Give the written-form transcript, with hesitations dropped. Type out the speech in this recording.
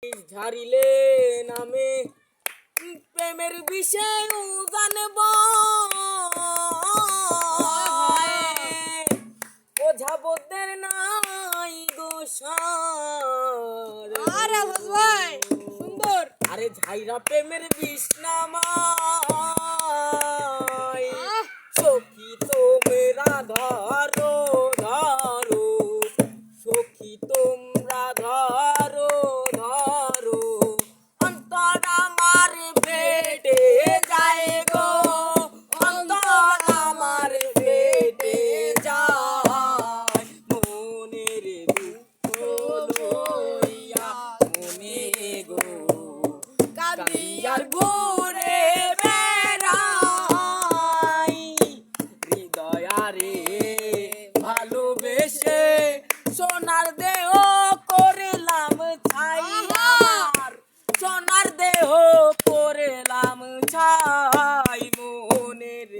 ঝাড়িলে নামে প্রেমের বিষয় জানব ওঝাবদের নাই গোসার ভাই সুন্দর। আরে ঝাইরা প্রেমের বিষ নামাই সখী তোমরা ধরো ধরো সখী তোমরা ধরো ধরো অন্তর আমার ফেটে যায় গো অন্তর আমার ফেটে যায় মনের দুঃখ লইয়া মনে গো কালিয়ার ঘুরে বেড়াই হৃদয়ারে ভালোবেসে সোনার দেহ করলাম ছাই আর সোনার দেহ করলাম ছাই মনের